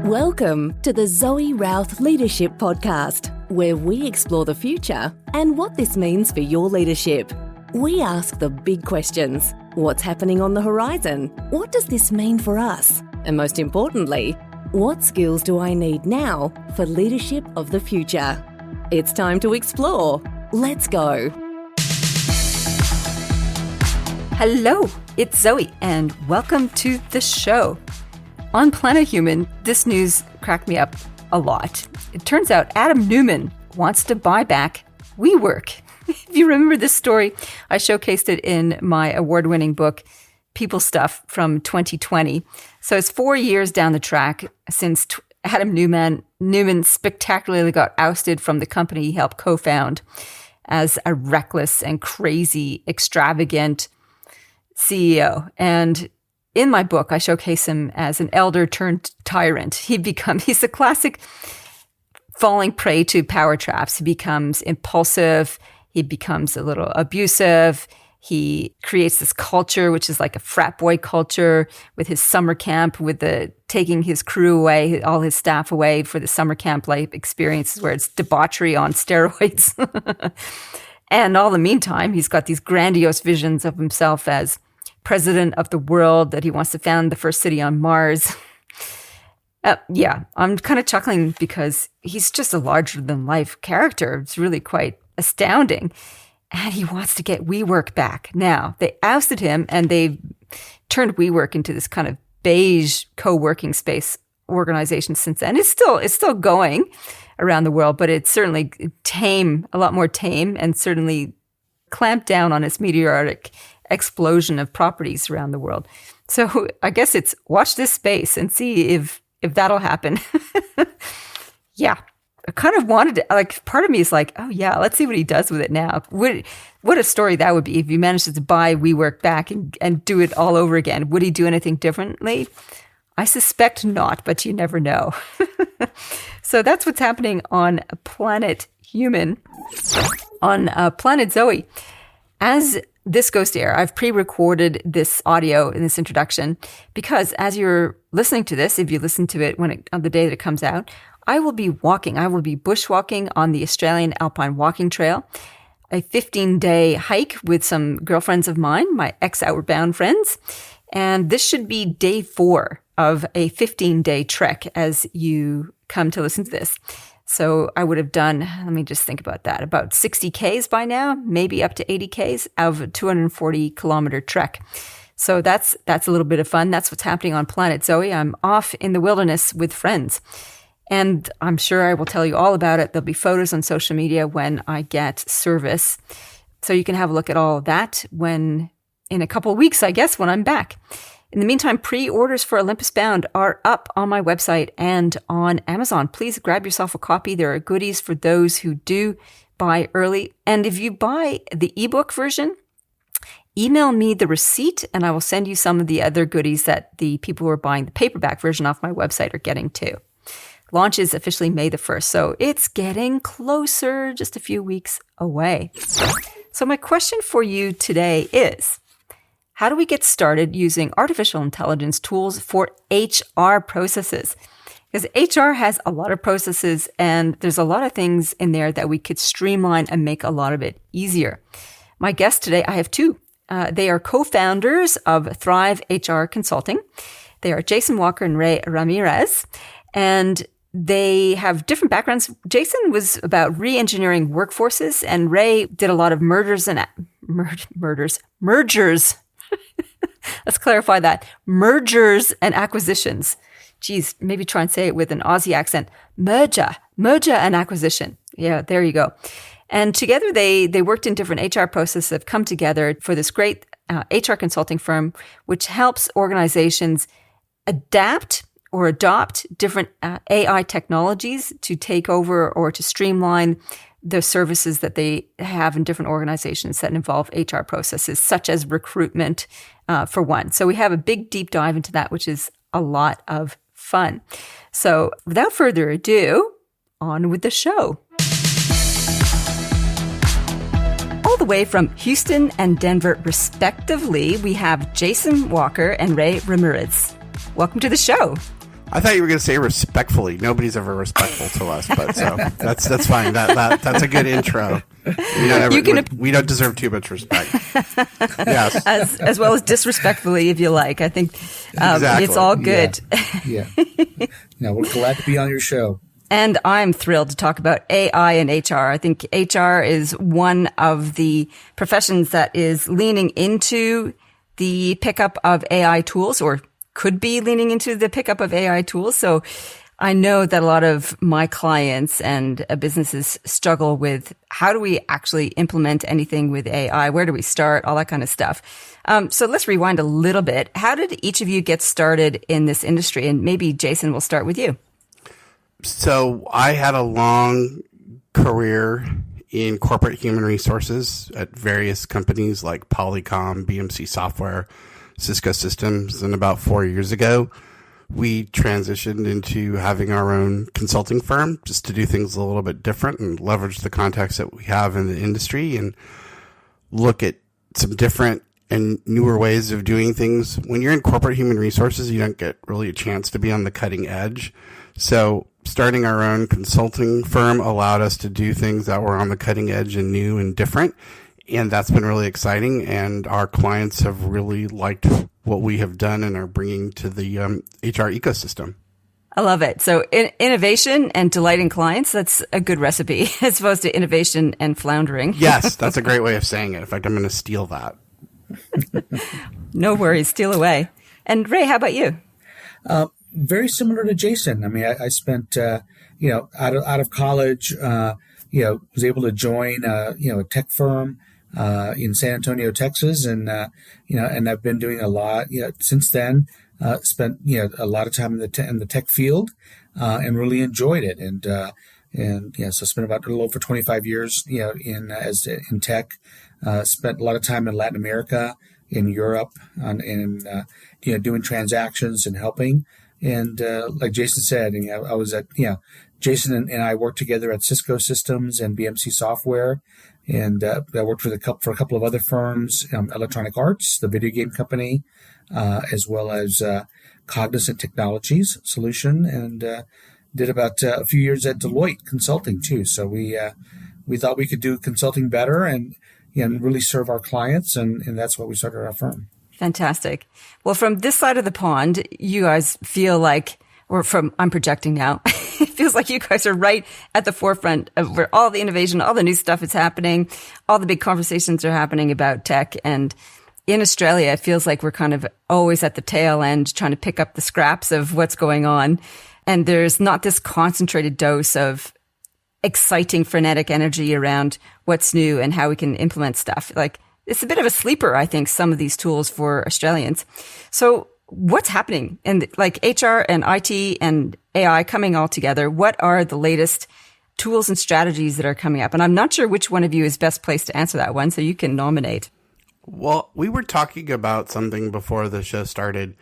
Welcome to the Zoe Routh Leadership Podcast, where we explore the future and what this means for your leadership. We ask the big questions. What's happening on the horizon? What does this mean for us? And most importantly, what skills do I need now for leadership of the future? It's time to explore. Let's go. Hello, it's Zoe, and welcome to the show. On Planet Human, this news cracked me up a lot. It turns out Adam Newman wants to buy back WeWork. If you remember this story, I showcased it in my award-winning book, People Stuff, from 2020. So it's 4 years down the track since Adam Newman spectacularly got ousted from the company he helped co-found as a reckless and crazy, extravagant CEO. And in my book, I showcase him as an elder turned tyrant. He's the classic falling prey to power traps. He becomes impulsive. He becomes a little abusive. He creates this culture, which is like a frat boy culture, with his summer camp, with taking his crew away, all his staff away for the summer camp life experiences where it's debauchery on steroids. And all the meantime, he's got these grandiose visions of himself as president of the world, that he wants to found the first city on Mars. I'm kind of chuckling because he's just a larger-than-life character. It's really quite astounding. And he wants to get WeWork back. Now, they ousted him, and they've turned WeWork into this kind of beige co-working space organization since then. It's still going around the world, but it's certainly a lot more tame, and certainly clamped down on its meteoric explosion of properties around the world. So I guess it's watch this space and see if that'll happen. Yeah. I kind of wanted to, part of me is like, oh yeah, let's see what he does with it now. What a story that would be if he managed to buy WeWork back and do it all over again. Would he do anything differently? I suspect not, but you never know. So that's what's happening on Planet Human. On Planet Zoe, as this goes to air, I've pre-recorded this audio in this introduction because as you're listening to this, if you listen to it on the day that it comes out, I will be bushwalking on the Australian Alpine Walking Trail, a 15-day hike with some girlfriends of mine, my ex-Outward Bound friends. And this should be day 4 of a 15-day trek as you come to listen to this. So I would have done, let me just think about that, about 60 Ks by now, maybe up to 80 Ks of a 240-kilometer trek. So that's a little bit of fun. That's what's happening on Planet Zoe. I'm off in the wilderness with friends. And I'm sure I will tell you all about it. There'll be photos on social media when I get service. So you can have a look at all of that in a couple of weeks, I guess, when I'm back. In the meantime, pre-orders for Olympus Bound are up on my website and on Amazon. Please grab yourself a copy. There are goodies for those who do buy early. And if you buy the ebook version, email me the receipt and I will send you some of the other goodies that the people who are buying the paperback version off my website are getting too. Launch is officially May the 1st, so it's getting closer, just a few weeks away. So my question for you today is, how do we get started using artificial intelligence tools for HR processes? Because HR has a lot of processes and there's a lot of things in there that we could streamline and make a lot of it easier. My guests today, I have 2. They are co-founders of Thrive HR Consulting. They are Jason Walker and Rey Ramirez, and they have different backgrounds. Jason was about re-engineering workforces, and Rey did a lot of mergers. Let's clarify that. Mergers and acquisitions. Geez, maybe try and say it with an Aussie accent. Merger and acquisition. Yeah, there you go. And together they worked in different HR processes, have come together for this great HR consulting firm, which helps organizations adapt or adopt different AI technologies to take over or to streamline the services that they have in different organizations that involve HR processes, such as recruitment, for one. So we have a big deep dive into that, which is a lot of fun. So without further ado, on with the show. All the way from Houston and Denver, respectively, we have Jason Walker and Rey Ramirez. Welcome to the show. I thought you were going to say respectfully. Nobody's ever respectful to us, but so that's fine. That's a good intro. We don't deserve too much respect. Yes, as well as disrespectfully, if you like. I think exactly. It's all good. Yeah. We're glad to be on your show. And I'm thrilled to talk about AI and HR. I think HR is one of the professions that is leaning into the pickup of AI tools, or could be leaning into the pickup of AI tools. So I know that a lot of my clients and businesses struggle with how do we actually implement anything with AI? Where do we start? All that kind of stuff. So let's rewind a little bit. How did each of you get started in this industry? And maybe Jason, we'll start with you. So I had a long career in corporate human resources at various companies like Polycom, BMC Software, Cisco Systems, and about 4 years ago, we transitioned into having our own consulting firm just to do things a little bit different and leverage the contacts that we have in the industry and look at some different and newer ways of doing things. When you're in corporate human resources, you don't get really a chance to be on the cutting edge. So starting our own consulting firm allowed us to do things that were on the cutting edge and new and different. And that's been really exciting. And our clients have really liked what we have done and are bringing to the HR ecosystem. I love it. So innovation and delighting clients, that's a good recipe as opposed to innovation and floundering. Yes, that's a great way of saying it. In fact, I'm going to steal that. No worries. Steal away. And Ray, how about you? Very similar to Jason. I mean, I spent, out of college, was able to join, a tech firm, in San Antonio, Texas. And I've been doing a lot, since then, spent, a lot of time in the tech field, and really enjoyed it. So spent about a little over 25 years, in tech, spent a lot of time in Latin America, in Europe, doing transactions and helping. And like Jason said, I was at, Jason and I worked together at Cisco Systems and BMC Software. And I worked for a couple of other firms, Electronic Arts, the video game company, as well as Cognizant Technologies Solution, and did about a few years at Deloitte Consulting too. So we thought we could do consulting better and really serve our clients, and that's why we started our firm. Fantastic. Well, from this side of the pond, you guys feel like, I'm projecting now, it feels like you guys are right at the forefront of where all the innovation, all the new stuff is happening, all the big conversations are happening about tech. And in Australia, it feels like we're kind of always at the tail end trying to pick up the scraps of what's going on. And there's not this concentrated dose of exciting, frenetic energy around what's new and how we can implement stuff. Like, it's a bit of a sleeper, I think, some of these tools for Australians. So what's happening in like HR and IT and AI coming all together? What are the latest tools and strategies that are coming up? And I'm not sure which one of you is best placed to answer that one, so you can nominate. Well, we were talking about something before the show started,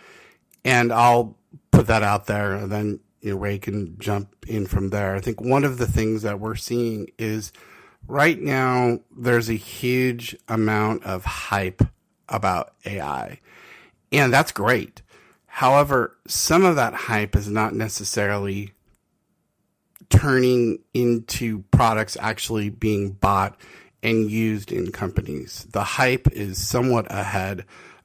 and I'll put that out there, and then Ray can jump in from there. I think one of the things that we're seeing is right now there's a huge amount of hype about AI. And that's great. However, some of that hype is not necessarily turning into products actually being bought and used in companies. The hype is somewhat ahead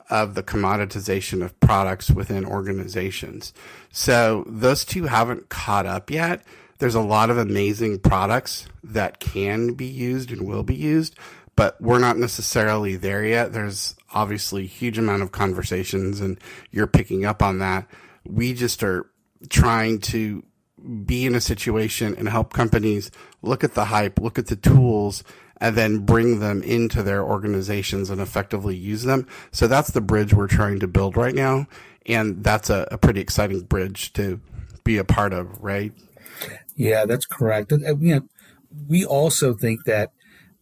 of the commoditization of products within organizations. So those two haven't caught up yet. There's a lot of amazing products that can be used and will be used, but we're not necessarily there yet. There's obviously a huge amount of conversations, and you're picking up on that. We just are trying to be in a situation and help companies look at the hype, look at the tools, and then bring them into their organizations and effectively use them. So that's the bridge we're trying to build right now, and that's a pretty exciting bridge to be a part of, right? Yeah, that's correct. We also think that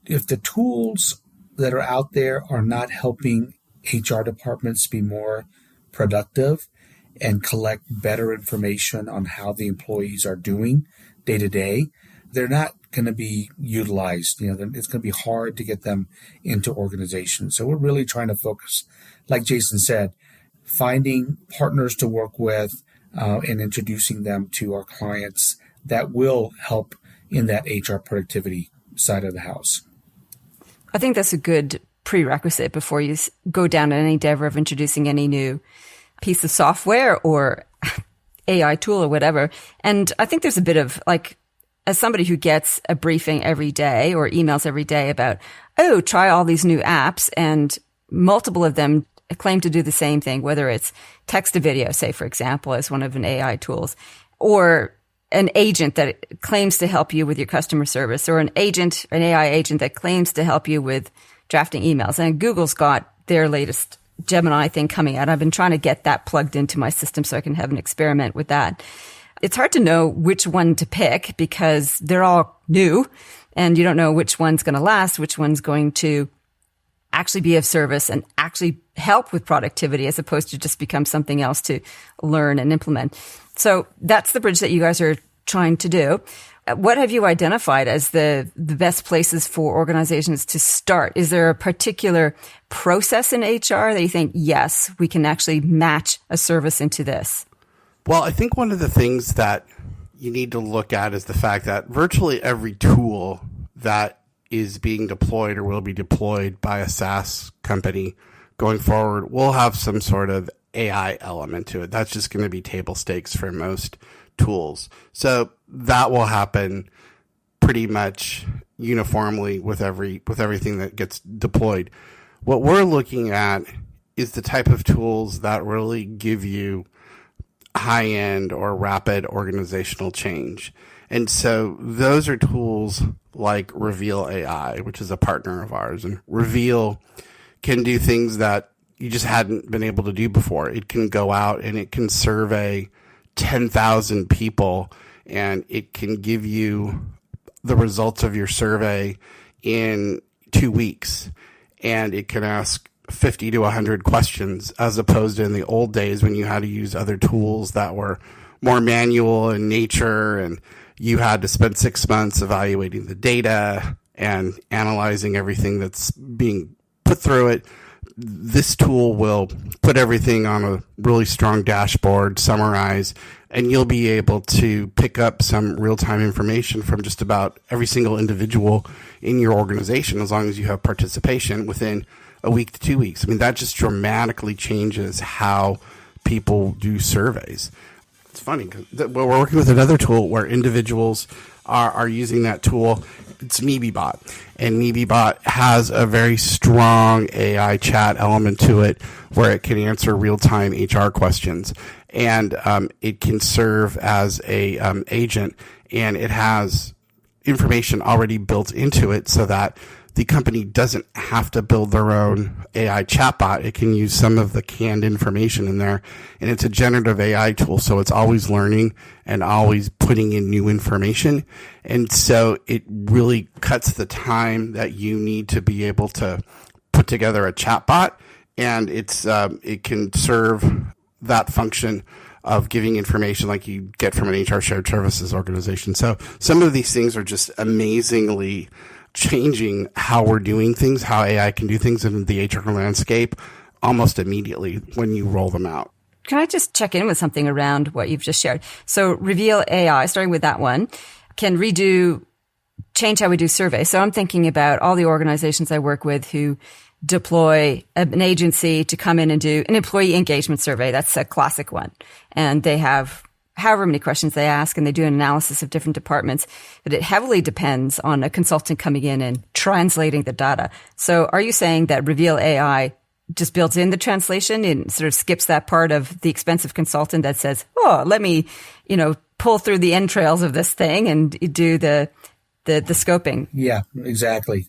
if the tools that are out there are not helping HR departments be more productive and collect better information on how the employees are doing day to day, they're not going to be utilized. It's going to be hard to get them into organizations. So we're really trying to focus, like Jason said, finding partners to work with, and introducing them to our clients that will help in that HR productivity side of the house. I think that's a good prerequisite before you go down an endeavor of introducing any new piece of software or AI tool or whatever. And I think there's a bit of like, as somebody who gets a briefing every day or emails every day about, oh, try all these new apps, and multiple of them claim to do the same thing, whether it's text to video, say, for example, as one of an AI tools, or an agent that claims to help you with your customer service, or an AI agent that claims to help you with drafting emails. And Google's got their latest Gemini thing coming out. I've been trying to get that plugged into my system so I can have an experiment with that. It's hard to know which one to pick because they're all new and you don't know which one's going to last, which one's going to actually be of service and actually help with productivity as opposed to just become something else to learn and implement. So that's the bridge that you guys are trying to do. What have you identified as the best places for organizations to start? Is there a particular process in HR that you think, yes, we can actually match a service into this? Well, I think one of the things that you need to look at is the fact that virtually every tool that is being deployed or will be deployed by a SaaS company going forward will have some sort of AI element to it. That's just going to be table stakes for most tools. So that will happen pretty much uniformly with everything that gets deployed. What we're looking at is the type of tools that really give you high-end or rapid organizational change. And so those are tools like Reveal AI, which is a partner of ours. And Reveal can do things that you just hadn't been able to do before. It can go out and it can survey 10,000 people, and it can give you the results of your survey in 2 weeks. And it can ask 50 to 100 questions, as opposed to in the old days when you had to use other tools that were more manual in nature, and you had to spend 6 months evaluating the data and analyzing everything that's being put through it. This tool will put everything on a really strong dashboard, summarize, and you'll be able to pick up some real-time information from just about every single individual in your organization, as long as you have participation within a week to 2 weeks. I mean, that just dramatically changes how people do surveys. It's funny because we're working with another tool where individuals are using that tool. It's MebeBot, and MebeBot has a very strong AI chat element to it where it can answer real-time HR questions, and it can serve as a agent, and it has information already built into it so that the company doesn't have to build their own AI chatbot. It can use some of the canned information in there, and it's a generative AI tool, so it's always learning and always putting in new information. And so it really cuts the time that you need to be able to put together a chatbot, and it can serve that function of giving information like you get from an HR shared services organization. So some of these things are just amazingly changing how we're doing things, how AI can do things in the HR landscape almost immediately when you roll them out. Can I just check in with something around what you've just shared? So Reveal AI, starting with that one, can change how we do surveys. So I'm thinking about all the organizations I work with who deploy an agency to come in and do an employee engagement survey. That's a classic one. And they have however many questions they ask, and they do an analysis of different departments, but it heavily depends on a consultant coming in and translating the data. So are you saying that Reveal AI just builds in the translation and sort of skips that part of the expensive consultant that says, oh, let me, pull through the entrails of this thing and do the scoping? Yeah, exactly.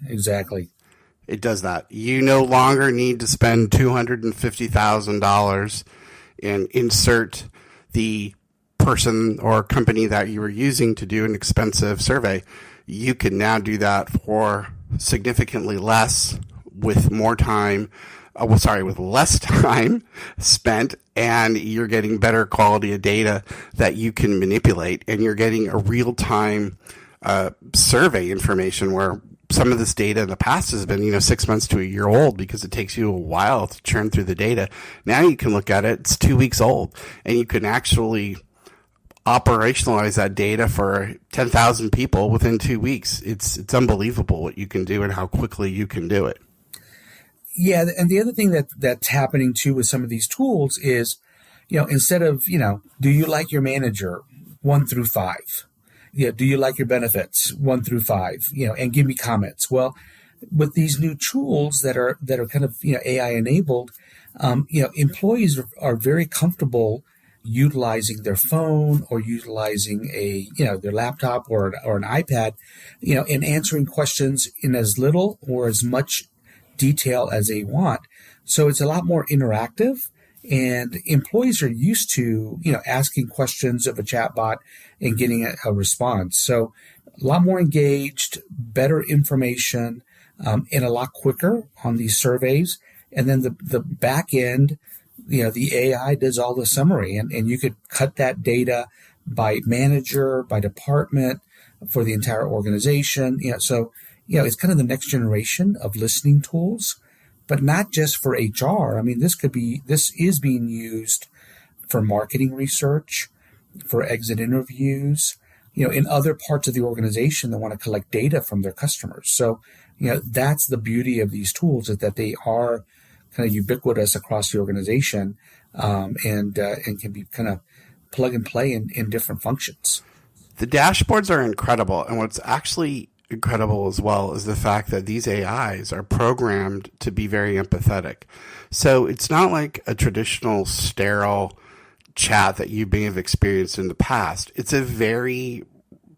It does that. You no longer need to spend $250,000 and insert the person or company that you were using to do an expensive survey. You can now do that for significantly less with with less time spent, and you're getting better quality of data that you can manipulate, and you're getting a real-time survey information where some of this data in the past has been, 6 months to a year old because it takes you a while to churn through the data. Now you can look at it, it's 2 weeks old, and you can actually operationalize that data for 10,000 people within 2 weeks. It's unbelievable what you can do and how quickly you can do it. Yeah, and the other thing that's happening too with some of these tools is, instead of, do you like your manager 1 through 5? Do you like your benefits 1 through 5? And give me comments. Well, with these new tools that are kind of AI enabled, employees are very comfortable utilizing their phone or utilizing their laptop or an iPad, and answering questions in as little or as much detail as they want. So it's a lot more interactive, and employees are used to, asking questions of a chatbot and getting a response. So a lot more engaged, better information, and a lot quicker on these surveys. And then the back end, the AI does all the summary, and you could cut that data by manager, by department, for the entire organization. So it's kind of the next generation of listening tools, but not just for HR. I mean, this is being used for marketing research, for exit interviews, in other parts of the organization that want to collect data from their customers. So, that's the beauty of these tools, is that they are kind of ubiquitous across the organization, and can be kind of plug and play in different functions. The dashboards are incredible. And what's actually incredible as well is the fact that these AIs are programmed to be very empathetic. So it's not like a traditional sterile chat that you may have experienced in the past. It's a very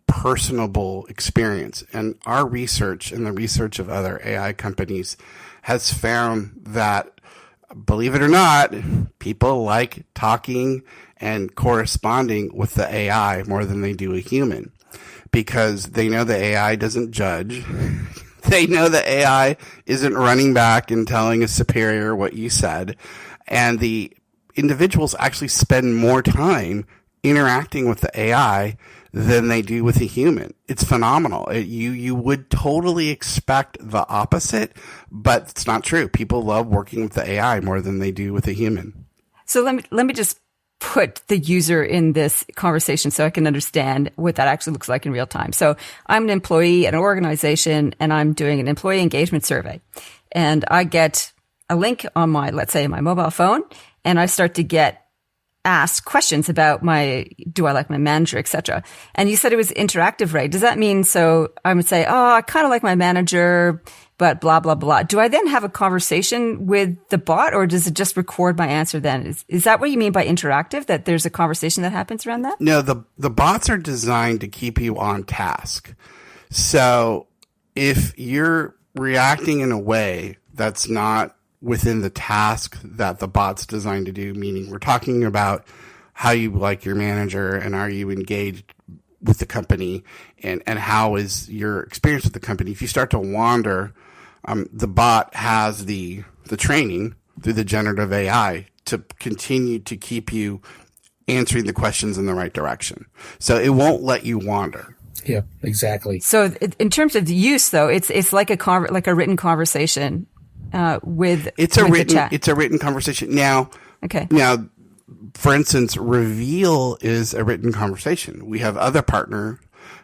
personable experience. And our research and the research of other AI companies has found that, believe it or not, people like talking and corresponding with the AI more than they do a human, because they know the AI doesn't judge. They know the AI isn't running back and telling a superior what you said. And the individuals actually spend more time interacting with the AI than they do with a human. It's phenomenal. You would totally expect the opposite, but it's not true. People love working with the AI more than they do with a human. So let me just put the user in this conversation so I can understand what that actually looks like in real time. So I'm an employee at an organization, and I'm doing an employee engagement survey, and I get a link on my, let's say, my mobile phone, and I start to get asked questions about do I like my manager, etc. And you said it was interactive, Ray. Does that mean, so I would say, oh, I kind of like my manager, but blah, blah, blah. Do I then have a conversation with the bot, or does it just record my answer then? Is that what you mean by interactive, that there's a conversation that happens around that? No, the bots are designed to keep you on task. So if you're reacting in a way that's not within the task that the bot's designed to do, meaning we're talking about how you like your manager and are you engaged with the company, and how is your experience with the company. If you start to wander, the bot has the training through the generative AI to continue to keep you answering the questions in the right direction. So it won't let you wander. Yeah, exactly. So in terms of the use, though, it's like a written conversation with the chat. It's a written conversation. Now, okay. Now, for instance, Reveal is a written conversation. We have other partner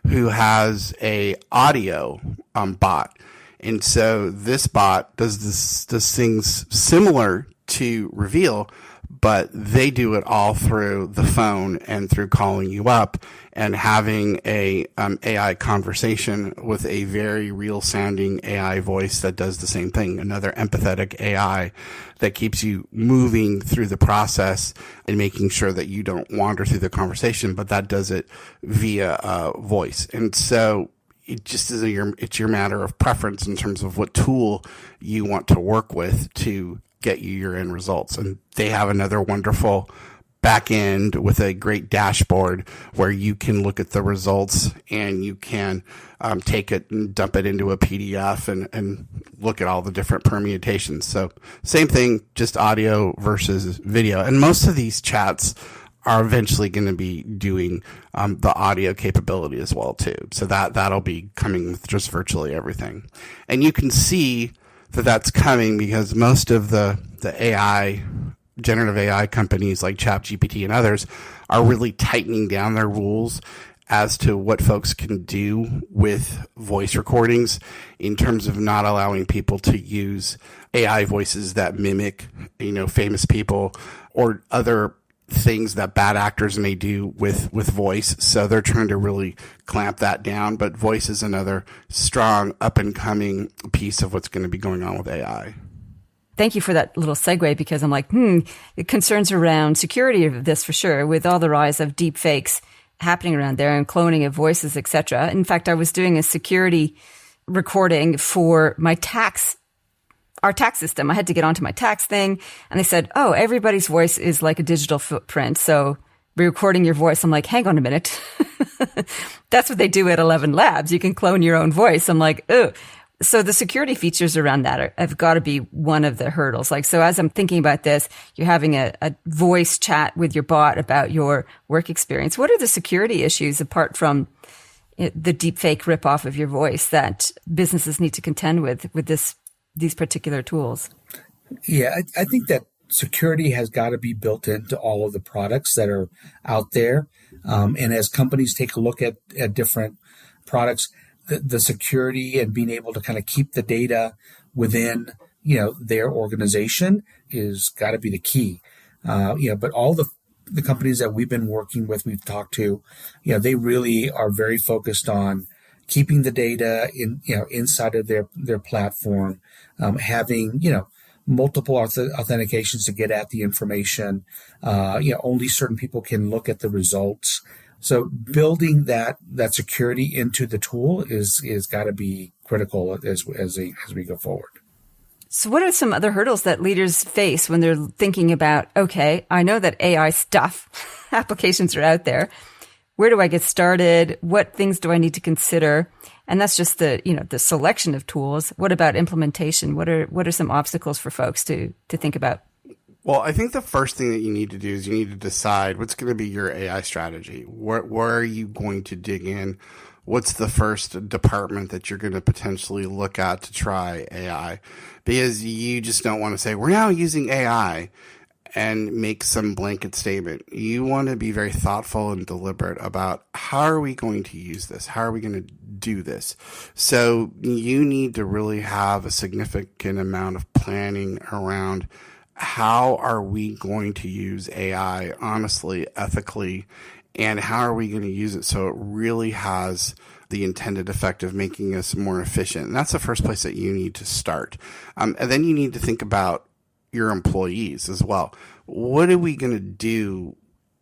who has a audio bot, and so this bot does things similar to Reveal, but they do it all through the phone and through calling you up and having a AI conversation with a very real sounding AI voice that does the same thing. Another empathetic AI that keeps you moving through the process and making sure that you don't wander through the conversation, but that does it via voice. And so it just is it's your matter of preference in terms of what tool you want to work with to get you your end results. And they have another wonderful back end with a great dashboard where you can look at the results and you can take it and dump it into a PDF and look at all the different permutations. So same thing, just audio versus video. And most of these chats are eventually going to be doing the audio capability as well too. So that'll be coming with just virtually everything. And you can see that that's coming because most of the AI, generative AI companies like ChatGPT and others are really tightening down their rules as to what folks can do with voice recordings in terms of not allowing people to use AI voices that mimic, famous people or other things that bad actors may do with voice. So they're trying to really clamp that down. But voice is another strong up and coming piece of what's going to be going on with AI. Thank you for that little segue, because I'm like, the concerns around security of this for sure, with all the rise of deep fakes happening around there and cloning of voices, etc. In fact, I was doing a security recording for our tax system. I had to get onto my tax thing, and they said, oh, everybody's voice is like a digital footprint, so recording your voice. I'm like, hang on a minute. That's what they do at 11 Labs. You can clone your own voice. I'm like, oh. So the security features around that have got to be one of the hurdles. Like, so as I'm thinking about this, you're having a voice chat with your bot about your work experience. What are the security issues apart from the deepfake ripoff of your voice that businesses need to contend with these particular tools? Yeah, I think that security has got to be built into all of the products that are out there. And as companies take a look at different products, the security and being able to kind of keep the data within, their organization is got to be the key. But all the companies that we've been working with, we've talked to, they really are very focused on keeping the data inside of their platform, having, multiple authentications to get at the information. Only certain people can look at the results. So building that security into the tool is got to be critical as we go forward. So what are some other hurdles that leaders face when they're thinking about, okay, I know that AI stuff, applications are out there. Where do I get started? What things do I need to consider? And that's just the selection of tools. What about implementation? What are some obstacles for folks to think about? Well, I think the first thing that you need to do is you need to decide what's going to be your AI strategy. Where are you going to dig in? What's the first department that you're going to potentially look at to try AI? Because you just don't want to say, we're now using AI and make some blanket statement. You want to be very thoughtful and deliberate about how are we going to use this? How are we going to do this? So you need to really have a significant amount of planning around how are we going to use AI honestly, ethically, and how are we going to use it so it really has the intended effect of making us more efficient? And that's the first place that you need to start. And then you need to think about your employees as well. What are we going to do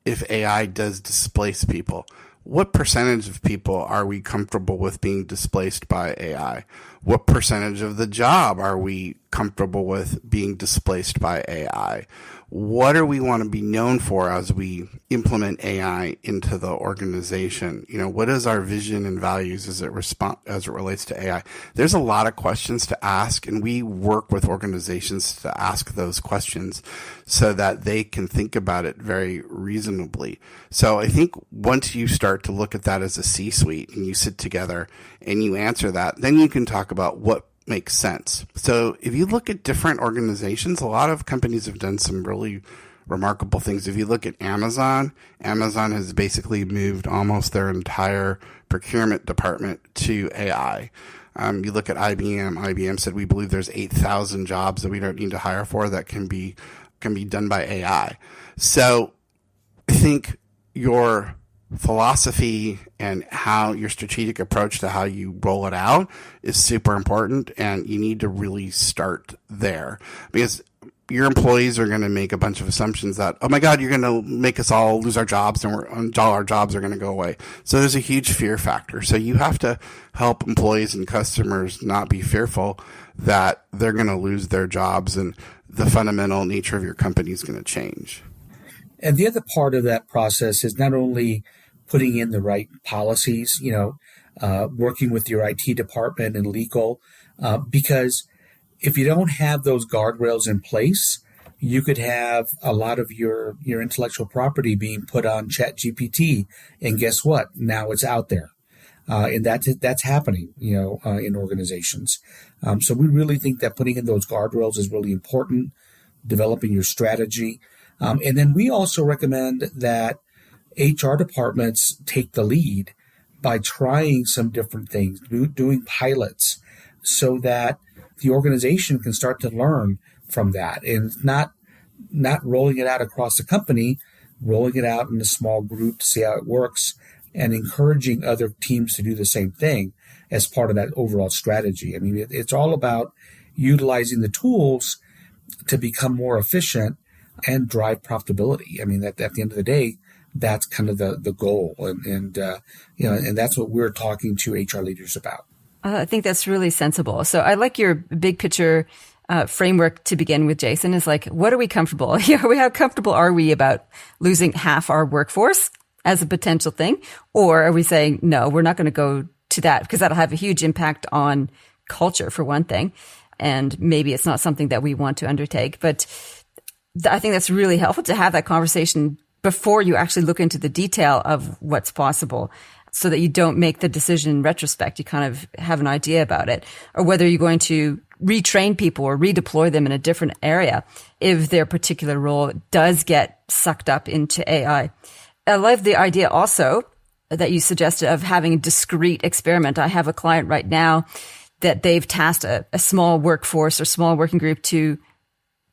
if AI does displace people? What percentage of people are we comfortable with being displaced by AI? What percentage of the job are we comfortable with being displaced by AI? What do we want to be known for as we implement AI into the organization? What is our vision and values as it relates to AI? There's a lot of questions to ask, and we work with organizations to ask those questions so that they can think about it very reasonably. So I think once you start to look at that as a C-suite and you sit together and you answer that, then you can talk about what makes sense. So if you look at different organizations, a lot of companies have done some really remarkable things. If you look at Amazon has basically moved almost their entire procurement department to AI. You look at IBM said, we believe there's 8,000 jobs that we don't need to hire for that can be done by AI. So I think your philosophy and how your strategic approach to how you roll it out is super important, and you need to really start there, because your employees are going to make a bunch of assumptions that, oh my God, you're going to make us all lose our jobs and all our jobs are going to go away. So there's a huge fear factor. So you have to help employees and customers not be fearful that they're going to lose their jobs and the fundamental nature of your company is going to change. And the other part of that process is not only putting in the right policies, working with your IT department and legal, because if you don't have those guardrails in place, You could have a lot of your intellectual property being put on ChatGPT, and guess what? Now it's out there. And that's happening, in organizations. So we really think that putting in those guardrails is really important, developing your strategy. And then we also recommend that HR departments take the lead by trying some different things, doing pilots, so that the organization can start to learn from that, and not rolling it out across the company, rolling it out in a small group to see how it works, and encouraging other teams to do the same thing as part of that overall strategy. I mean, it's all about utilizing the tools to become more efficient and drive profitability. I mean, at the end of the day, that's kind of the goal, and that's what we're talking to HR leaders about. I think that's really sensible. So I like your big picture framework to begin with, Jason, is like, what are we comfortable? How comfortable are we about losing half our workforce as a potential thing? Or are we saying, no, we're not going to go to that because that'll have a huge impact on culture, for one thing. And maybe it's not something that we want to undertake. But I think that's really helpful to have that conversation before you actually look into the detail of what's possible, so that you don't make the decision in retrospect. You kind of have an idea about it, or whether you're going to retrain people or redeploy them in a different area if their particular role does get sucked up into AI. I love the idea also that you suggested of having a discrete experiment. I have a client right now that they've tasked a small workforce or small working group to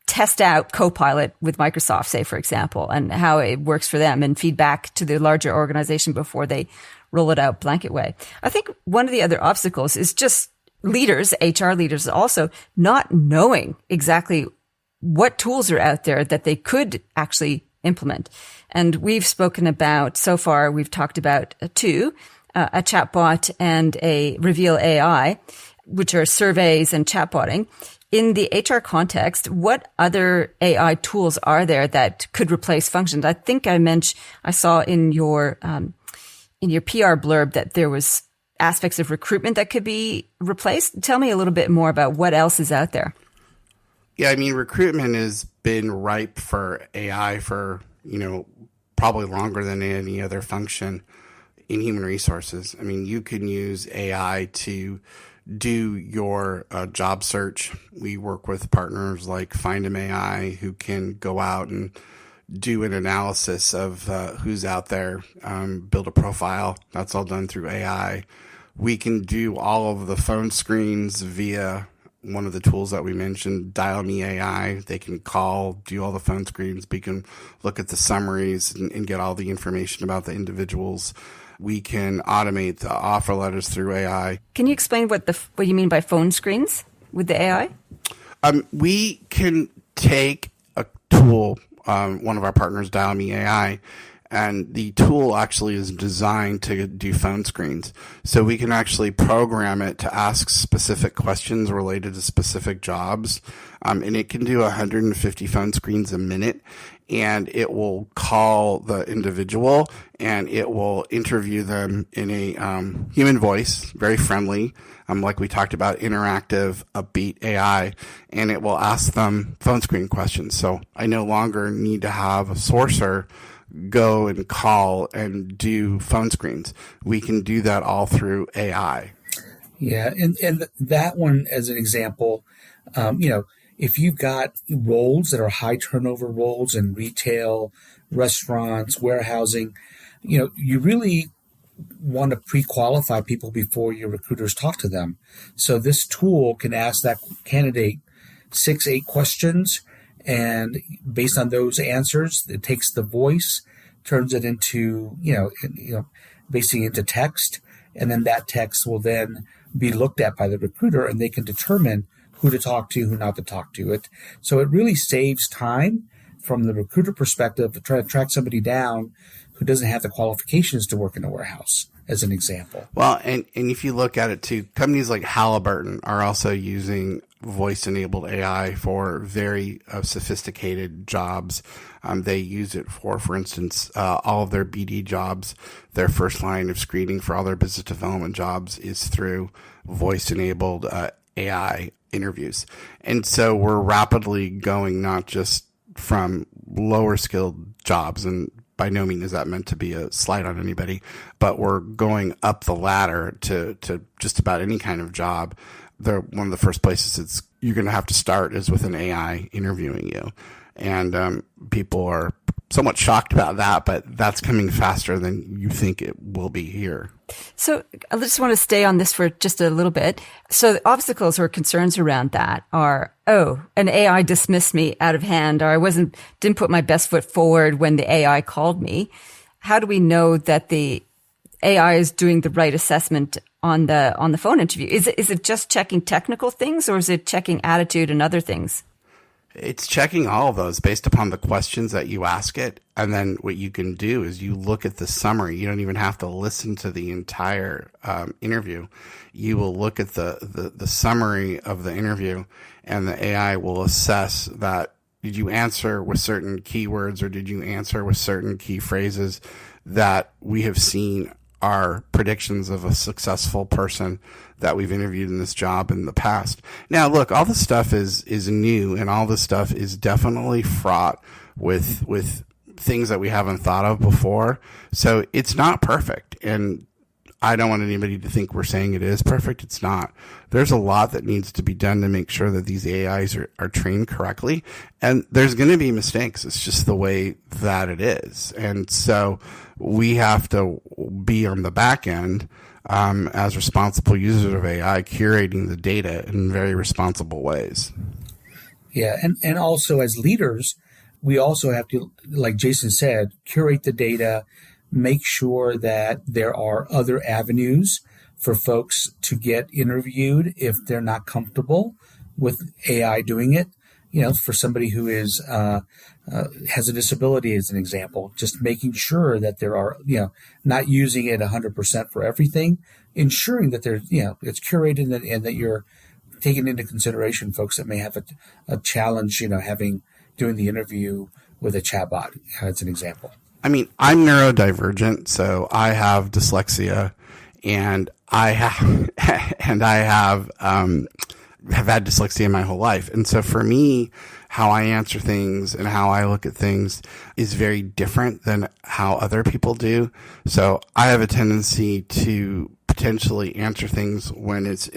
test out Copilot with Microsoft, say, for example, and how it works for them, and feedback to the larger organization before they roll it out blanket way. I think one of the other obstacles is just leaders, HR leaders also, not knowing exactly what tools are out there that they could actually implement. And we've spoken about, so far, we've talked about two, a chatbot and a Reveal AI, which are surveys and chatbotting. In the HR context, what other AI tools are there that could replace functions? I think I saw in your PR blurb that there was aspects of recruitment that could be replaced. Tell me a little bit more about what else is out there. Yeah, I mean, recruitment has been ripe for AI for, probably longer than any other function in human resources. I mean, you can use AI to do your job search. We work with partners like Find'em AI who can go out and do an analysis of who's out there, build a profile. That's all done through AI. We can do all of the phone screens via one of the tools that we mentioned, Dial Me AI. They can call, do all the phone screens. We can look at the summaries and get all the information about the individuals. We can automate the offer letters through AI. Can you explain what you mean by phone screens with the AI? We can take a tool, one of our partners, Dial Me AI, and the tool actually is designed to do phone screens. So we can actually program it to ask specific questions related to specific jobs. And it can do 150 phone screens a minute. And it will call the individual and it will interview them in a human voice, very friendly, like we talked about, interactive, upbeat AI, and it will ask them phone screen questions. So I no longer need to have a sourcer go and call and do phone screens. We can do that all through AI. Yeah, and that one as an example, if you've got roles that are high turnover roles in retail, restaurants, warehousing, you really want to pre-qualify people before your recruiters talk to them. So this tool can ask that candidate 6-8 questions, and based on those answers, it takes the voice, turns it into, basically into text, and then that text will then be looked at by the recruiter, and they can determine who to talk to, who not to talk to. So it really saves time from the recruiter perspective to try to track somebody down who doesn't have the qualifications to work in a warehouse, as an example. Well, and if you look at it too, companies like Halliburton are also using voice-enabled AI for very sophisticated jobs. They use it for instance, all of their BD jobs. Their first line of screening for all their business development jobs is through voice-enabled AI interviews. And so we're rapidly going not just from lower skilled jobs. And by no means is that meant to be a slight on anybody, but we're going up the ladder to just about any kind of job. One of the first places you're going to have to start is with an AI interviewing you. And people are somewhat shocked about that, but that's coming faster than you think it will be here. So I just want to stay on this for just a little bit. So the obstacles or concerns around that are, an AI dismissed me out of hand, or I didn't put my best foot forward when the AI called me. How do we know that the AI is doing the right assessment on the phone interview? Is it just checking technical things, or is it checking attitude and other things? It's checking all of those based upon the questions that you ask it. And then what you can do is you look at the summary. You don't even have to listen to the entire interview. You will look at the summary of the interview, and the AI will assess that. Did you answer with certain keywords, or did you answer with certain key phrases that we have seen are predictions of a successful person that we've interviewed in this job in the past? Now, look, all this stuff is new, and all this stuff is definitely fraught with things that we haven't thought of before. So it's not perfect. And I don't want anybody to think we're saying it is perfect. It's not. There's a lot that needs to be done to make sure that these AIs are trained correctly. And there's going to be mistakes. It's just the way that it is. And so we have to be on the back end, as responsible users of AI, curating the data in very responsible ways. Yeah. And also as leaders, we also have to, like Jason said, curate the data, make sure that there are other avenues for folks to get interviewed if they're not comfortable with AI doing it. For somebody who has a disability, as an example, just making sure that there are, not using it 100% for everything, ensuring that there's, it's curated and that you're taking into consideration folks that may have a challenge, doing the interview with a chatbot, as an example. I mean, I'm neurodivergent, so I have dyslexia, and I have had dyslexia my whole life. And so for me, how I answer things and how I look at things is very different than how other people do. So I have a tendency to potentially answer things when it's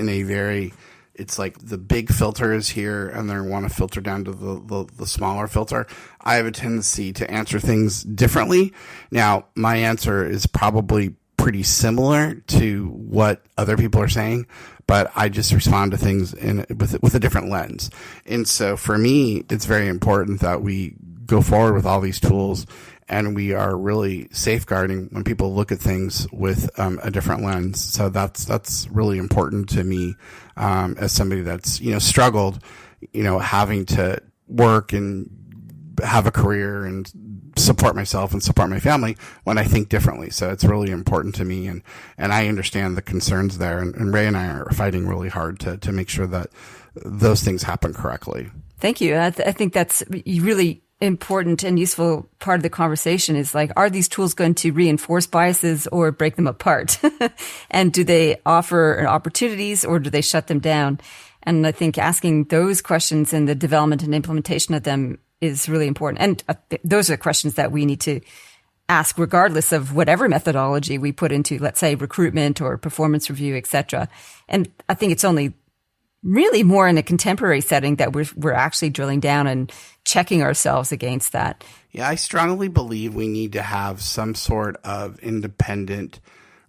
it's like the big filter is here and they want to filter down to the smaller filter. I have a tendency to answer things differently. Now, my answer is probably pretty similar to what other people are saying, but I just respond to things with a different lens. And so for me, it's very important that we go forward with all these tools, and we are really safeguarding when people look at things with a different lens. So that's really important to me, as somebody that's, struggled, having to work and have a career and support myself and support my family when I think differently. So it's really important to me, and I understand the concerns there. And Ray and I are fighting really hard to make sure that those things happen correctly. Thank you. I think that's really important and useful part of the conversation is like, are these tools going to reinforce biases or break them apart? And do they offer opportunities or do they shut them down? And I think asking those questions and the development and implementation of them is really important. And those are questions that we need to ask regardless of whatever methodology we put into, let's say, recruitment or performance review, et cetera. And I think it's only really more in a contemporary setting that we're actually drilling down and checking ourselves against that. Yeah, I strongly believe we need to have some sort of independent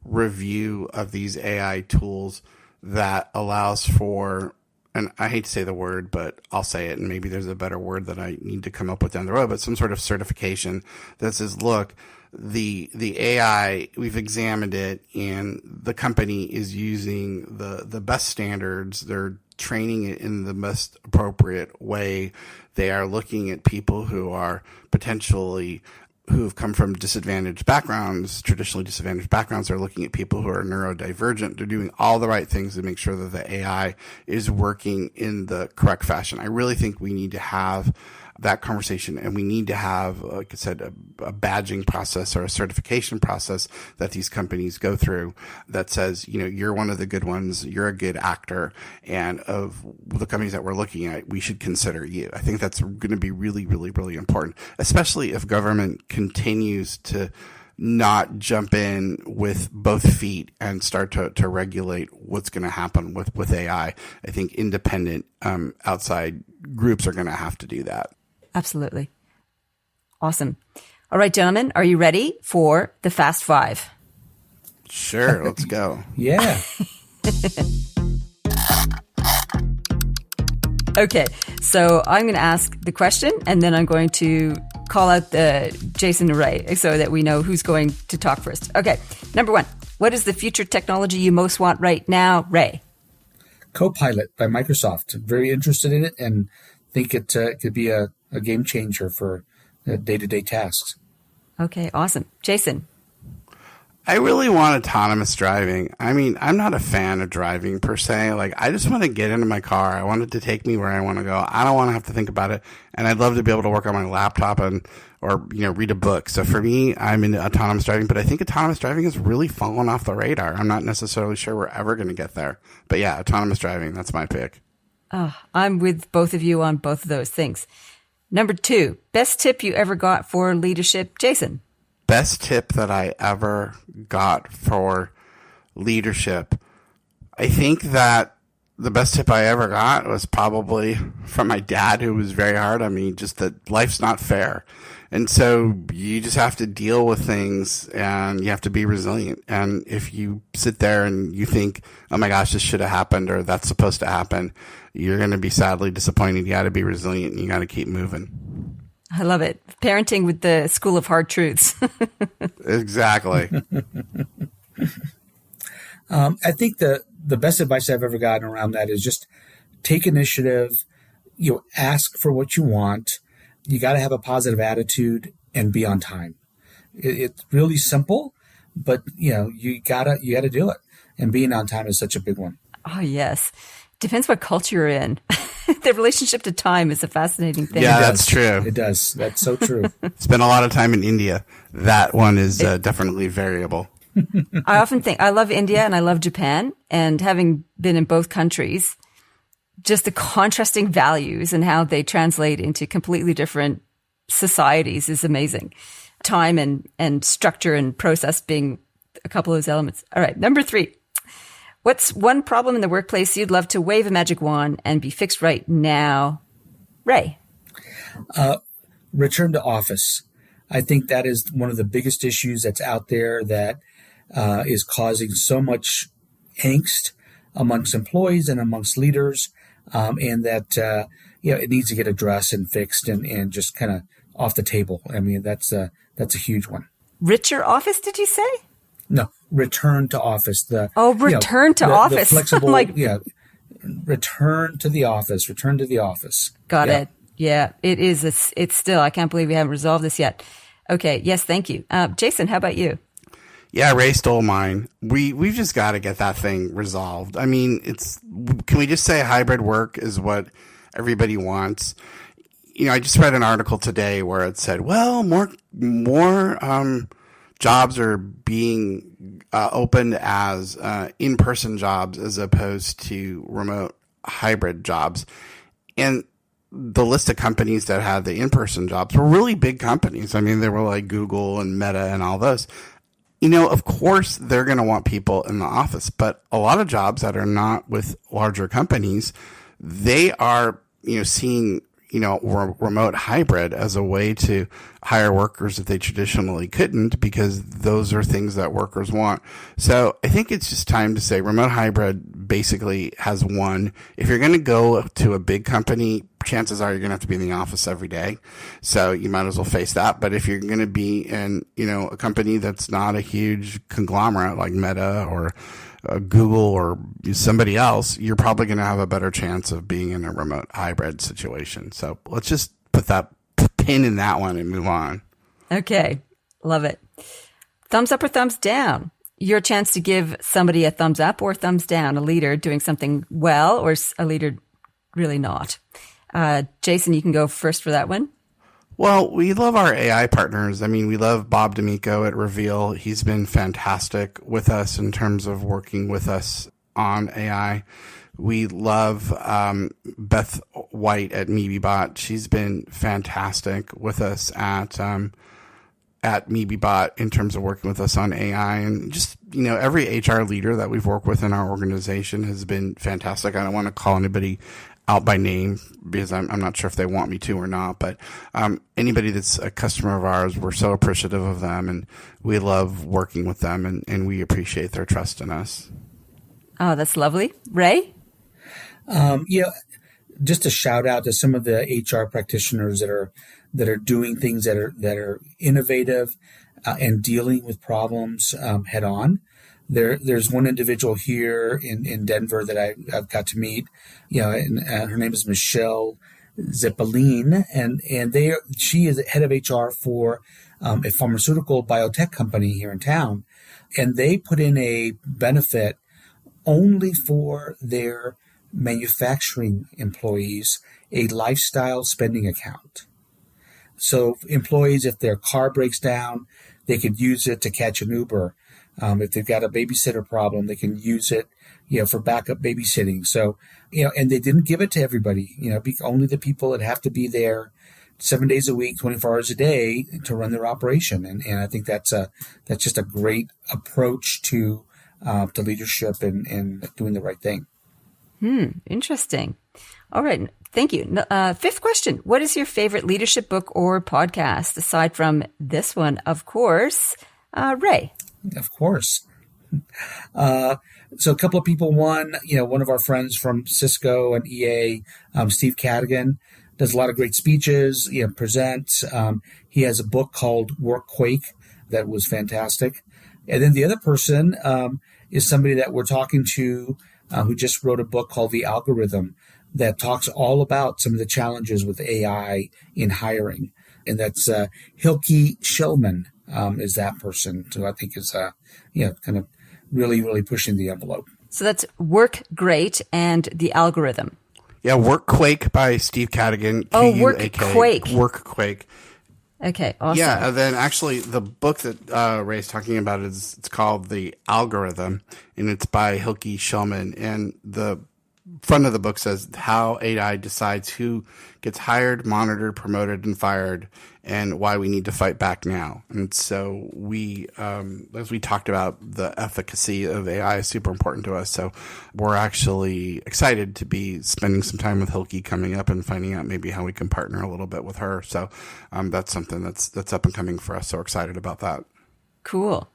review of these AI tools that allows for, and I hate to say the word, but I'll say it, and maybe there's a better word that I need to come up with down the road, but some sort of certification that says, look, the AI, we've examined it, and the company is using the best standards. They're training it in the most appropriate way. They are looking at people who are potentially who have come from disadvantaged backgrounds, traditionally disadvantaged backgrounds. They're looking at people who are neurodivergent. They're doing all the right things to make sure that the AI is working in the correct fashion. I really think we need to have that conversation. And we need to have, like I said, a badging process or a certification process that these companies go through that says, you're one of the good ones, you're a good actor, and of the companies that we're looking at, we should consider you. I think that's going to be really, really, really important, especially if government continues to not jump in with both feet and start to regulate what's going to happen with AI. I think independent outside groups are going to have to do that. Absolutely. Awesome. All right, gentlemen, are you ready for the Fast Five? Sure, let's go. Yeah. Okay, so I'm going to ask the question, and then I'm going to call out Jason and Rey so that we know who's going to talk first. Okay, number one, what is the future technology you most want right now, Rey? Copilot by Microsoft. Very interested in it and think it could be a game changer for day-to-day tasks. Okay, awesome. Jason? I really want autonomous driving. I mean, I'm not a fan of driving per se. Like, I just want to get into my car. I want it to take me where I want to go. I don't want to have to think about it. And I'd love to be able to work on my laptop or read a book. So for me, I'm into autonomous driving, but I think autonomous driving has really fallen off the radar. I'm not necessarily sure we're ever going to get there. But yeah, autonomous driving, that's my pick. Oh, I'm with both of you on both of those things. Number two, best tip you ever got for leadership, Jason? Best tip that I ever got for leadership. I think that the best tip I ever got was probably from my dad, who was very hard on me, just that life's not fair. And so you just have to deal with things and you have to be resilient. And if you sit there and you think, oh my gosh, this should have happened or that's supposed to happen, you're going to be sadly disappointed. You got to be resilient and you got to keep moving. I love it. Parenting with the School of Hard Truths. Exactly. I think the best advice I've ever gotten around that is just take initiative, ask for what you want. You got to have a positive attitude and be on time. It's really simple, but you gotta do it. And being on time is such a big one. Oh, yes. Depends what culture you're in. The relationship to time is a fascinating thing. Yeah, that's true. It does. That's so true. Spent a lot of time in India. That one is definitely variable. I often think I love India and I love Japan, and having been in both countries, just the contrasting values and how they translate into completely different societies is amazing. Time and structure and process being a couple of those elements. All right, number three. What's one problem in the workplace you'd love to wave a magic wand and be fixed right now? Rey? Return to office. I think that is one of the biggest issues that's out there that is causing so much angst amongst employees and amongst leaders, and that it needs to get addressed and fixed and just kind of off the table. I mean, that's a huge one. Richer office, did you say? No, return to office. Return to office. The flexible, return to the office. Return to the office. Got it. Yeah, it is. It's still, I can't believe we haven't resolved this yet. Okay. Yes, thank you. Jason, how about you? Yeah, Rey stole mine. We've just got to get that thing resolved. I mean, can we just say hybrid work is what everybody wants? I just read an article today where it said, well, more jobs are being opened as in-person jobs as opposed to remote hybrid jobs. And the list of companies that had the in-person jobs were really big companies. I mean, they were like Google and Meta and all those. Of course, they're going to want people in the office, but a lot of jobs that are not with larger companies, they are, seeing remote hybrid as a way to hire workers that they traditionally couldn't, because those are things that workers want. So I think it's just time to say remote hybrid basically has won. If you're going to go to a big company, chances are you're going to have to be in the office every day. So you might as well face that. But if you're going to be in, a company that's not a huge conglomerate like Meta or Google or somebody else, you're probably going to have a better chance of being in a remote hybrid situation. So let's just put that pin in that one and move on. Okay. Love it. Thumbs up or thumbs down? Your chance to give somebody a thumbs up or thumbs down, a leader doing something well or a leader really not. Jason, you can go first for that one. Well, we love our AI partners. I mean, we love Bob D'Amico at Reveal. He's been fantastic with us in terms of working with us on AI. We love Beth White at MebeBot. She's been fantastic with us at MebeBot in terms of working with us on AI. And just, every HR leader that we've worked with in our organization has been fantastic. I don't want to call anybody out by name because I'm not sure if they want me to or not, but anybody that's a customer of ours, we're so appreciative of them and we love working with them and we appreciate their trust in us. Oh, that's lovely. Ray? Just a shout out to some of the HR practitioners that are doing things that are innovative and dealing with problems head on. There's one individual here in Denver that I've got to meet, and her name is Michelle Zeppelin, and she is head of HR for a pharmaceutical biotech company here in town, and they put in a benefit only for their manufacturing employees, a lifestyle spending account. So employees, if their car breaks down, they could use it to catch an Uber. If they've got a babysitter problem, they can use it, for backup babysitting. So, and they didn't give it to everybody, only the people that have to be there 7 days a week, 24 hours a day to run their operation. And I think that's just a great approach to leadership and doing the right thing. Interesting. All right. Thank you. Fifth question. What is your favorite leadership book or podcast aside from this one, of course? Ray. Of course. So a couple of people. One of our friends from Cisco and EA, Steve Cadigan, does a lot of great speeches, presents. He has a book called Work Quake that was fantastic. And then the other person is somebody that we're talking to who just wrote a book called The Algorithm that talks all about some of the challenges with AI in hiring. And that's Hilke Shillman is that person. So I think is, kind of really, really pushing the envelope. So that's Work Great and The Algorithm. Yeah, Work Quake by Steve Cadigan. Oh, Work Quake. Work Quake. Okay, awesome. Yeah, and then actually the book that Ray's talking about it's called The Algorithm, and it's by Hilke Shillman. And the front of the book says how AI decides who gets hired, monitored, promoted, and fired, and why we need to fight back now. And so we, as we talked about, the efficacy of AI is super important to us. So we're actually excited to be spending some time with Hilke coming up and finding out maybe how we can partner a little bit with her. So that's something that's up and coming for us. So we're excited about that. Cool.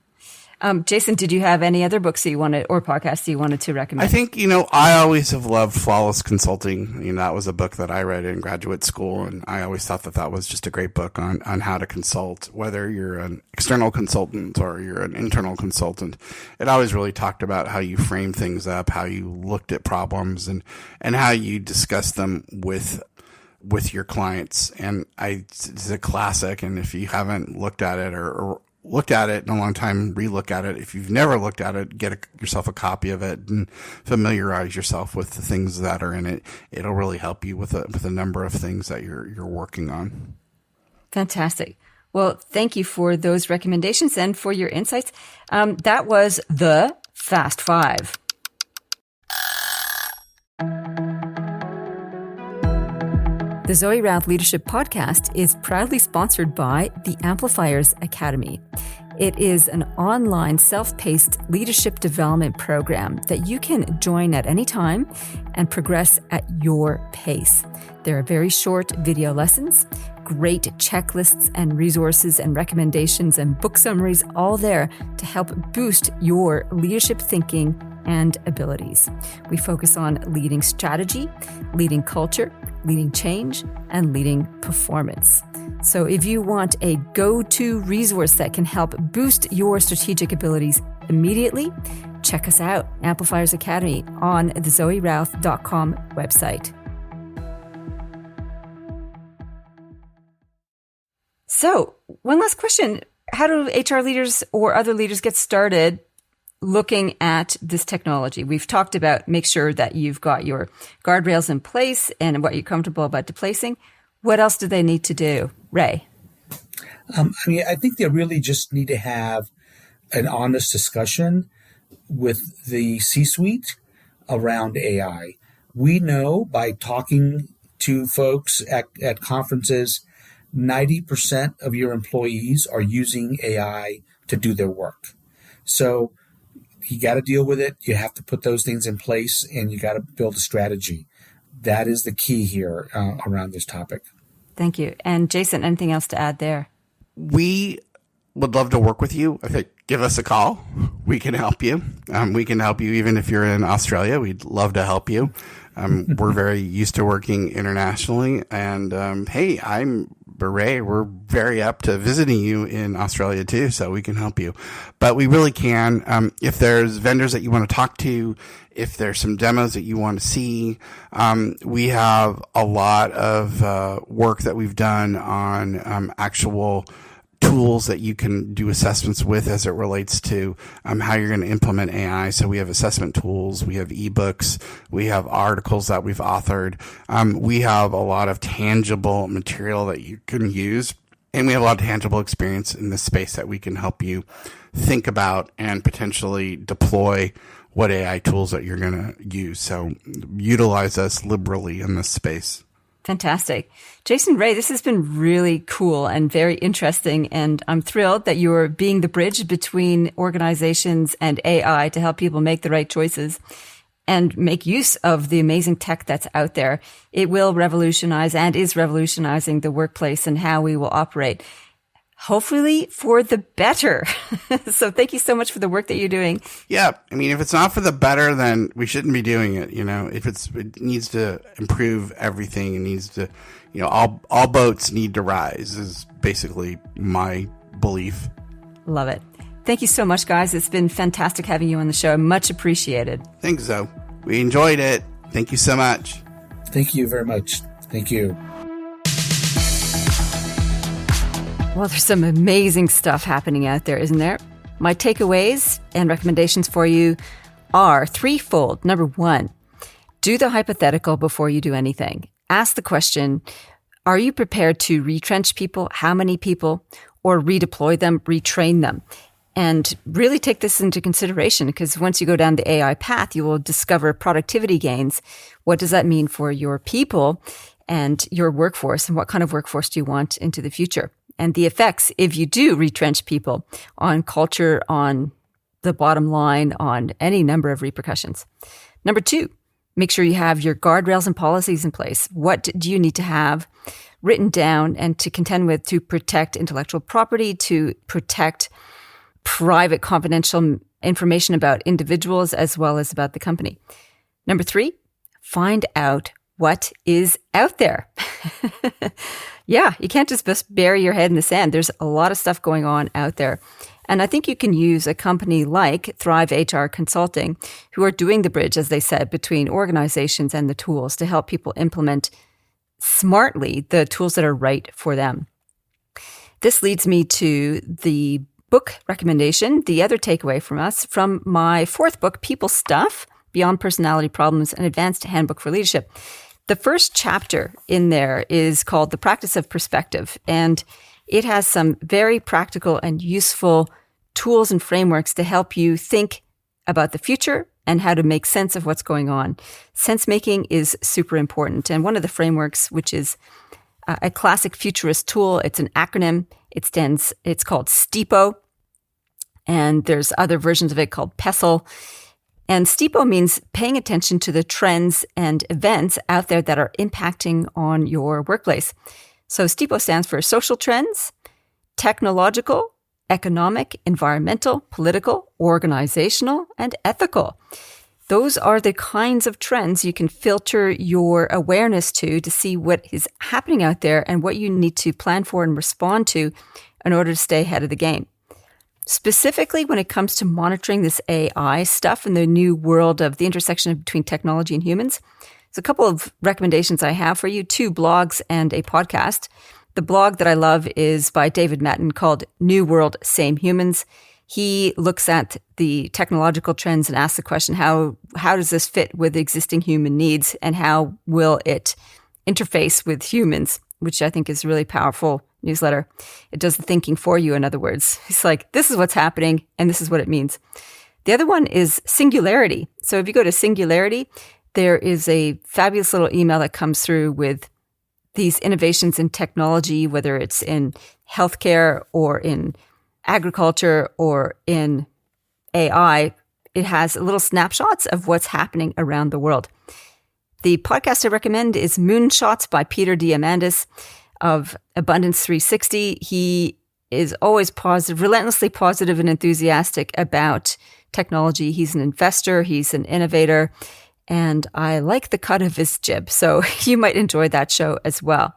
Jason, did you have any other books that you wanted or podcasts that you wanted to recommend? I think, I always have loved Flawless Consulting. That was a book that I read in graduate school, and I always thought that was just a great book on how to consult, whether you're an external consultant or you're an internal consultant. It always really talked about how you frame things up, how you looked at problems, and how you discuss them with your clients. And it's a classic, and if you haven't looked at it or looked at it in a long time, relook at it. If you've never looked at it, get yourself a copy of it and familiarize yourself with the things that are in it. It'll really help you with a number of things that you're working on. Fantastic. Well, thank you for those recommendations and for your insights. That was the Fast Five. The Zoe Routh Leadership Podcast is proudly sponsored by the Amplifiers Academy. It is an online self-paced leadership development program that you can join at any time and progress at your pace. There are very short video lessons, great checklists and resources and recommendations and book summaries, all there to help boost your leadership thinking and abilities. We focus on leading strategy, leading culture, leading change, and leading performance. So if you want a go-to resource that can help boost your strategic abilities immediately, check us out, Amplifiers Academy, on the zoerouth.com website. So one last question. How do HR leaders or other leaders get started looking at this technology? We've talked about make sure that you've got your guardrails in place and what you're comfortable about displacing. What else do they need to do? Ray? I think they really just need to have an honest discussion with the C-suite around AI. We know by talking to folks at conferences, 90% of your employees are using AI to do their work. So you got to deal with it. You have to put those things in place, and you got to build a strategy. That is the key here around this topic. Thank you. And Jason, anything else to add there? We would love to work with you. Okay, give us a call. We can help you. We can help you even if you're in Australia. We'd love to help you. We're very used to working internationally. And hey, I'm Ray. We're very up to visiting you in Australia too, so we can help you. But we really can. If there's vendors that you want to talk to, if there's some demos that you want to see, we have a lot of work that we've done on actual tools that you can do assessments with as it relates to how you're going to implement AI. So we have assessment tools, we have ebooks, we have articles that we've authored. We have a lot of tangible material that you can use, and we have a lot of tangible experience in this space that we can help you think about and potentially deploy what AI tools that you're going to use. So utilize us liberally in this space. Fantastic. Jason, Ray, this has been really cool and very interesting. And I'm thrilled that you're being the bridge between organizations and AI to help people make the right choices and make use of the amazing tech that's out there. It will revolutionize and is revolutionizing the workplace and how we will operate, hopefully for the better. So thank you so much for the work that you're doing. Yeah. I mean, if it's not for the better, then we shouldn't be doing it. You know, if it needs to improve everything, it needs to, all boats need to rise is basically my belief. Love it. Thank you so much, guys. It's been fantastic having you on the show. Much appreciated. Thanks, Zoe. We enjoyed it. Thank you so much. Thank you very much. Thank you. Well, there's some amazing stuff happening out there, isn't there? My takeaways and recommendations for you are threefold. Number one, do the hypothetical before you do anything. Ask the question, are you prepared to retrench people? How many people? Or redeploy them, retrain them? And really take this into consideration, because once you go down the AI path, you will discover productivity gains. What does that mean for your people and your workforce? And what kind of workforce do you want into the future? And the effects, if you do retrench people, on culture, on the bottom line, on any number of repercussions. Number two, make sure you have your guardrails and policies in place. What do you need to have written down and to contend with to protect intellectual property, to protect private confidential information about individuals as well as about the company? Number three, find out what is out there. Yeah, you can't just bury your head in the sand. There's a lot of stuff going on out there. And I think you can use a company like Thrive HR Consulting, who are doing the bridge, as they said, between organizations and the tools to help people implement smartly the tools that are right for them. This leads me to the book recommendation, the other takeaway from us, from my fourth book, People Stuff, Beyond Personality Problems, an Advanced Handbook for Leadership. The first chapter in there is called The Practice of Perspective, and it has some very practical and useful tools and frameworks to help you think about the future and how to make sense of what's going on. Sense making is super important. And one of the frameworks, which is a classic futurist tool, it's an acronym. It's called STIPO, and there's other versions of it called PESTLE. And STIPO means paying attention to the trends and events out there that are impacting on your workplace. So STIPO stands for social trends, technological, economic, environmental, political, organizational, and ethical. Those are the kinds of trends you can filter your awareness to see what is happening out there and what you need to plan for and respond to in order to stay ahead of the game. Specifically, when it comes to monitoring this AI stuff in the new world of the intersection between technology and humans, there's a couple of recommendations I have for you, 2 blogs and a podcast. The blog that I love is by David Matten called New World, Same Humans. He looks at the technological trends and asks the question, how does this fit with existing human needs and how will it interface with humans, which I think is a really powerful newsletter. It does the thinking for you, in other words. It's like, this is what's happening and this is what it means. The other one is Singularity. So if you go to Singularity, there is a fabulous little email that comes through with these innovations in technology, whether it's in healthcare or in agriculture or in AI. It has little snapshots of what's happening around the world. The podcast I recommend is Moonshots by Peter Diamandis of Abundance 360. He is always positive, relentlessly positive and enthusiastic about technology. He's an investor, he's an innovator, and I like the cut of his jib. So you might enjoy that show as well.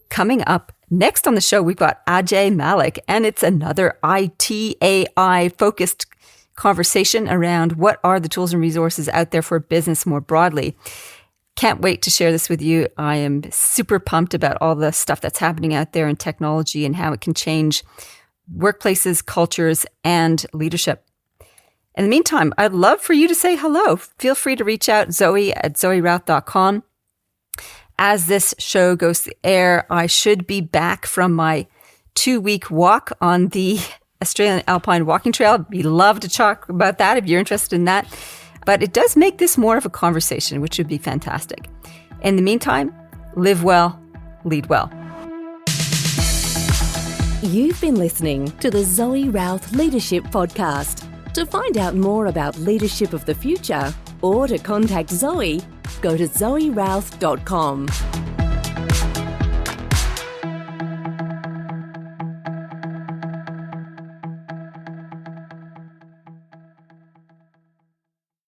Coming up next on the show, we've got Ajay Malik, and it's another IT AI focused conversation around what are the tools and resources out there for business more broadly. Can't wait to share this with you. I am super pumped about all the stuff that's happening out there in technology and how it can change workplaces, cultures, and leadership. In the meantime, I'd love for you to say hello. Feel free to reach out, Zoe@zoerouth.com. As this show goes to air, I should be back from my 2-week walk on the Australian Alpine Walking Trail. We'd love to talk about that if you're interested in that. But it does make this more of a conversation, which would be fantastic. In the meantime, live well, lead well. You've been listening to the Zoe Routh Leadership Podcast. To find out more about leadership of the future or to contact Zoe, go to zoerouth.com.